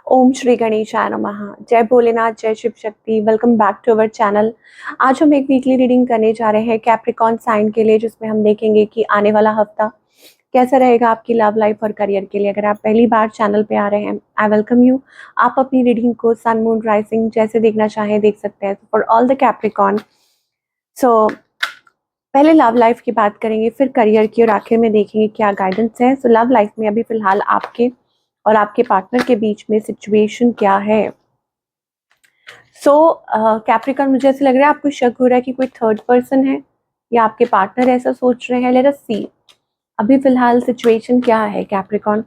ओम श्री गणेशाय नमः। जय भोलेनाथ, जय Shiv Shakti. Welcome back to our channel. आज हम एक वीकली रीडिंग करने जा रहे हैं कैप्रिकॉर्न साइन के लिए, जिसमें हम देखेंगे कि आने वाला हफ्ता कैसा रहेगा आपकी लव लाइफ और करियर के लिए। अगर आप पहली बार चैनल पे आ रहे हैं, आई वेलकम यू। आप अपनी रीडिंग को सन मून राइजिंग जैसे देखना चाहें देख सकते हैं। फॉर ऑल द कैप्रिकॉर्न, सो पहले लव लाइफ की बात करेंगे, फिर करियर की, और आखिर में देखेंगे क्या गाइडेंस है। सो लव लाइफ में अभी फिलहाल आपके और आपके पार्टनर के बीच में सिचुएशन क्या है। कैप्रिकॉर्न, मुझे ऐसा लग रहा है आपको शक हो रहा है कि कोई थर्ड पर्सन है या आपके पार्टनर ऐसा सोच रहे हैं। लेट अस सी अभी फिलहाल सिचुएशन क्या है कैप्रिकॉर्न।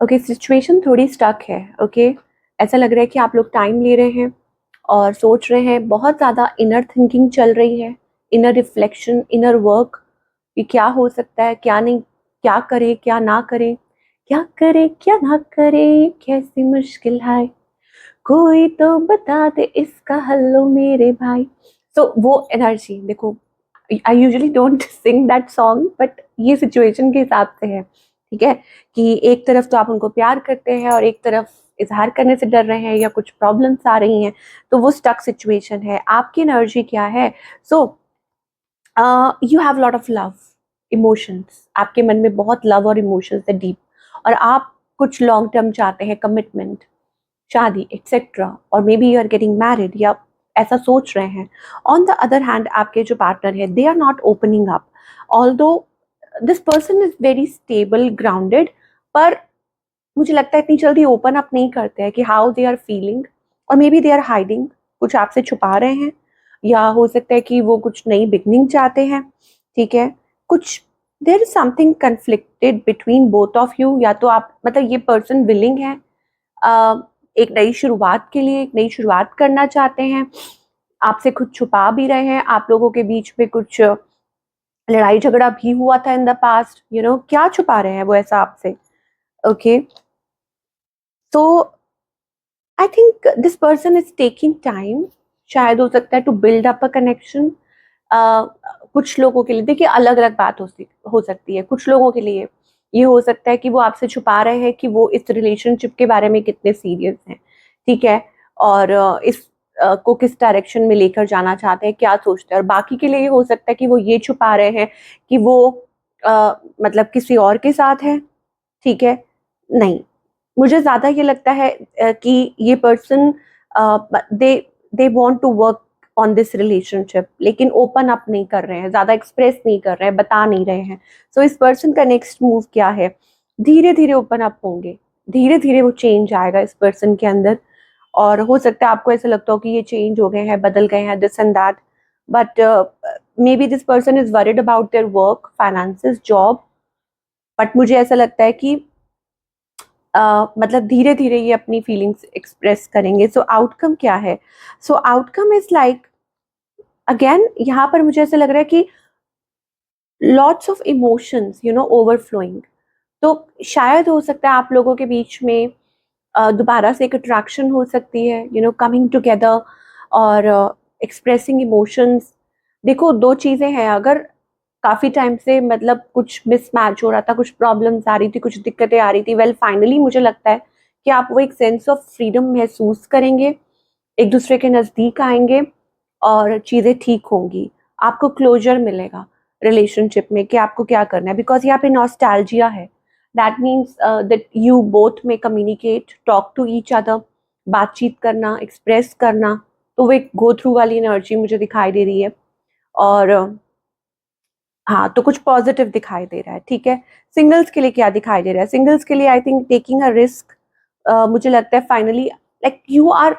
ओके, सिचुएशन थोड़ी स्टक है। ओके, ऐसा लग रहा है कि आप लोग टाइम ले रहे हैं और सोच रहे हैं। बहुत ज़्यादा इनर थिंकिंग चल रही है, इनर रिफ्लेक्शन, इनर वर्क, कि क्या हो सकता है, क्या नहीं, क्या करे क्या ना करे, क्या करे क्या ना करे, कैसी मुश्किल है, कोई तो बता दे इसका हल्लो मेरे भाई। वो एनर्जी देखो, I usually don't sing that song, but ये सिचुएशन के हिसाब से है। ठीक है, कि एक तरफ तो आप उनको प्यार करते हैं और एक तरफ इजहार करने से डर रहे हैं या कुछ प्रॉब्लम्स आ रही हैं, तो वो स्टक सिचुएशन है। आपकी एनर्जी क्या है? So you have lot of love emotions, आपके मन में बहुत लव और इमोशंस है डीप, और आप कुछ लॉन्ग टर्म चाहते हैं, कमिटमेंट, शादी एक्सेट्रा, और maybe you are getting married या ऐसा सोच रहे हैं। ऑन द अदर हैंड, आपके जो पार्टनर है, they are not opening up, although this person is very stable grounded, पर मुझे लगता है इतनी जल्दी ओपन अप नहीं करते हैं कि हाउ दे आर फीलिंग, और maybe they are hiding, कुछ आपसे छुपा रहे हैं, या हो सकता है कि वो कुछ नई बिगनिंग चाहते हैं। ठीक है, कुछ there is something conflicted between both of you. या तो आप, मतलब ये पर्सन विलिंग है एक नई शुरुआत के लिए, एक नई शुरुआत करना चाहते हैं, आपसे कुछ छुपा भी रहे हैं। आप लोगों के बीच में कुछ लड़ाई झगड़ा भी हुआ था in the past, you know, क्या छुपा रहे हैं वो ऐसा आपसे। ओके, तो I think this person is taking time, शायद हो सकता है to build up a connection. कुछ लोगों के लिए देखिए अलग अलग बात हो सकती है। कुछ लोगों के लिए ये हो सकता है कि वो आपसे छुपा रहे हैं कि वो इस रिलेशनशिप के बारे में कितने सीरियस हैं। ठीक है, और इस को किस डायरेक्शन में लेकर जाना चाहते हैं, क्या सोचते हैं। और बाकी के लिए ये हो सकता है कि वो ये छुपा रहे हैं कि वो मतलब किसी और के साथ है। ठीक है, नहीं, मुझे ज़्यादा ये लगता है कि ये person they they want to work on this relationship, लेकिन ओपन अप नहीं कर रहे हैं, ज़्यादा एक्सप्रेस नहीं कर रहे हैं, बता नहीं रहे हैं। सो इस पर्सन का नेक्स्ट मूव क्या है? धीरे धीरे ओपन अप होंगे, धीरे धीरे वो चेंज आएगा इस पर्सन के अंदर। और हो सकता है आपको ऐसा लगता हो कि ये चेंज हो गए हैं, बदल गए हैं, this and that, but may be this person is worried about their work, finances, job. But मुझे ऐसा लगता है कि मतलब धीरे धीरे ये अपनी फीलिंग्स एक्सप्रेस करेंगे। सो आउटकम क्या है? सो आउटकम इज लाइक, अगेन यहाँ पर मुझे ऐसा लग रहा है कि lots of emotions, you know, overflowing. तो शायद हो सकता है आप लोगों के बीच में दोबारा से एक अट्रैक्शन हो सकती है, यू नो, कमिंग टुगेदर और एक्सप्रेसिंग इमोशंस। देखो, दो चीज़ें हैं। अगर काफ़ी टाइम से मतलब कुछ मिसमैच हो रहा था, कुछ प्रॉब्लम्स आ रही थी, कुछ दिक्कतें आ रही थी, वेल फाइनली मुझे लगता है कि आप वो एक सेंस ऑफ फ्रीडम महसूस करेंगे, एक दूसरे के नज़दीक आएंगे और चीज़ें ठीक होंगी। आपको क्लोजर मिलेगा रिलेशनशिप में कि आपको क्या करना है, बिकॉज यहाँ पे नॉस्टैल्जिया है। That means that you both में communicate, talk to each other, बातचीत करना, एक्सप्रेस करना। तो वो एक गो थ्रू वाली एनर्जी मुझे दिखाई दे रही है। और हाँ, तो कुछ पॉजिटिव दिखाई दे रहा है। ठीक है, सिंगल्स के लिए क्या दिखाई दे रहा है? सिंगल्स के लिए I think taking a risk, मुझे लगता है finally like you are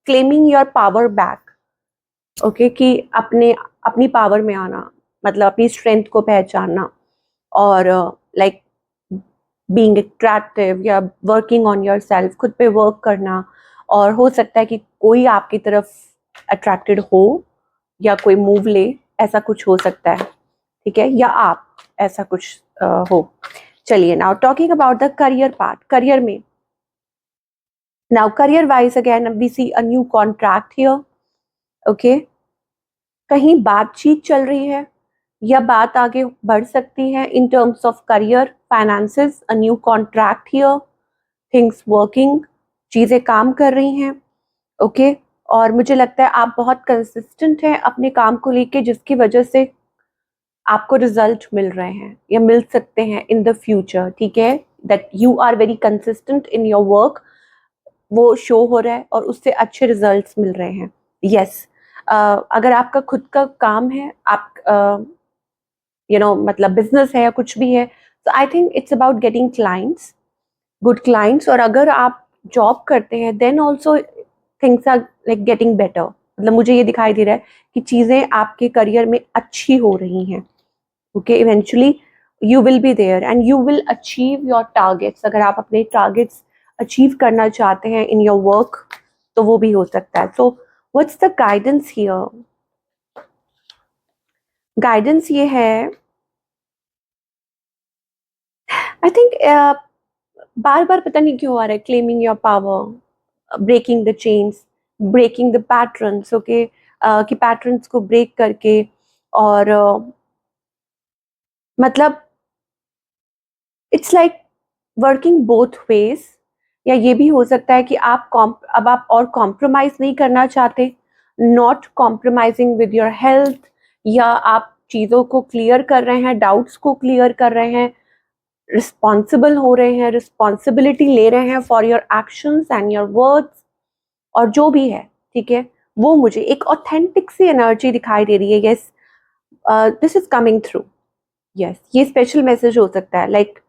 claiming your power back. Okay, कि अपने अपनी पावर में आना, मतलब अपनी स्ट्रेंथ को पहचानना, और लाइक बीइंग अट्रैक्टिव या वर्किंग ऑन योर सेल्फ, खुद पे वर्क करना। और हो सकता है कि कोई आपकी तरफ अट्रैक्टेड हो या कोई मूव ले, ऐसा कुछ हो सकता है। ठीक है, या आप, ऐसा कुछ हो। चलिए, now talking about the career part. Career में, now career wise again we see a new contract here. Okay, कहीं बातचीत चल रही है या बात आगे बढ़ सकती है in terms of career, finances, a new contract here, things working, चीज़ें काम कर रही हैं, ओके। और मुझे लगता है आप बहुत कंसिस्टेंट हैं अपने काम को लेके, जिसकी वजह से आपको रिजल्ट मिल रहे हैं या मिल सकते हैं इन द फ्यूचर, ठीक है। That you are very consistent in your work, वो शो हो रहा है और उससे अच्छे रिजल्ट्स मिल रहे हैं। यस, अगर आपका खुद का काम है, आप मतलब बिजनेस है या कुछ भी है, तो I think it's about getting clients, good clients. और अगर आप जॉब करते हैं then also things are like getting better. मतलब मुझे ये दिखाई दे रहा है कि चीज़ें आपके करियर में अच्छी हो रही हैं, okay. Eventually you will be there and you will achieve your targets. अगर आप अपने टारगेट्स अचीव करना चाहते हैं इन योर वर्क, तो वो भी हो सकता है। So what's the guidance here? Guidance ये है, आई थिंक बार बार पता नहीं क्यों आ रहा है, claiming your power, breaking the chains, breaking the patterns, okay. कि पैटर्न्स को ब्रेक करके, और मतलब it's like working both ways. या ये भी हो सकता है कि अब आप और कॉम्प्रोमाइज नहीं करना चाहते, not compromising with your health, या आप चीज़ों को क्लियर कर रहे हैं, डाउट्स को क्लियर कर रहे हैं, रिस्पॉन्सिबल हो रहे हैं, रिस्पॉन्सिबिलिटी ले रहे हैं for your actions and your words, और जो भी है, ठीक है। वो मुझे एक ऑथेंटिक सी एनर्जी दिखाई दे रही है। Yes, this is coming through. Yes, ये स्पेशल मैसेज हो सकता है, like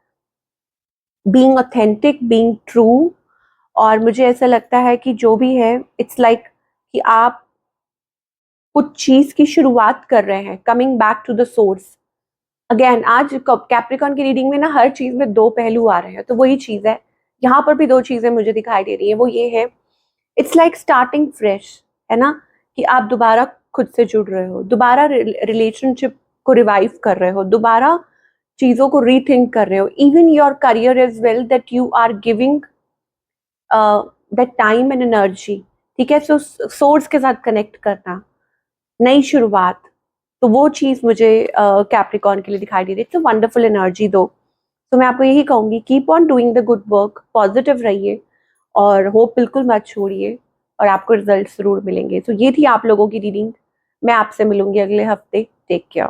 being authentic, being true. और मुझे ऐसा लगता है कि जो भी है, इट्स लाइक कि आप कुछ चीज की शुरुआत कर रहे हैं, coming back to the source. Again आज कैप्रिकॉन की रीडिंग में ना हर चीज में दो पहलू आ रहे हैं, तो वही चीज है यहाँ पर भी। दो चीजें मुझे दिखाई दे रही है, वो ये है, इट्स लाइक स्टार्टिंग फ्रेश, है ना। कि आप दोबारा खुद से जुड़ रहे हो, दोबारा रिलेशनशिप को रिवाइव कर रहे हो, दोबारा चीजों को रीथिंक कर रहे हो। Even your career is well, that you are giving that time and energy, ठीक है। सो सोर्स के साथ कनेक्ट करना, नई शुरुआत, तो वो चीज मुझे कैप्रिकॉन के लिए दिखाई दे रही है। इट्स अ वंडरफुल एनर्जी दो। तो मैं आपको यही कहूंगी, keep on doing the good work, positive रहिए और होप बिल्कुल मत छोड़िए, और आपको रिजल्ट जरूर मिलेंगे। तो ये थी आप लोगों की रीडिंग। मैं आपसे मिलूंगी अगले हफ्ते। Take care.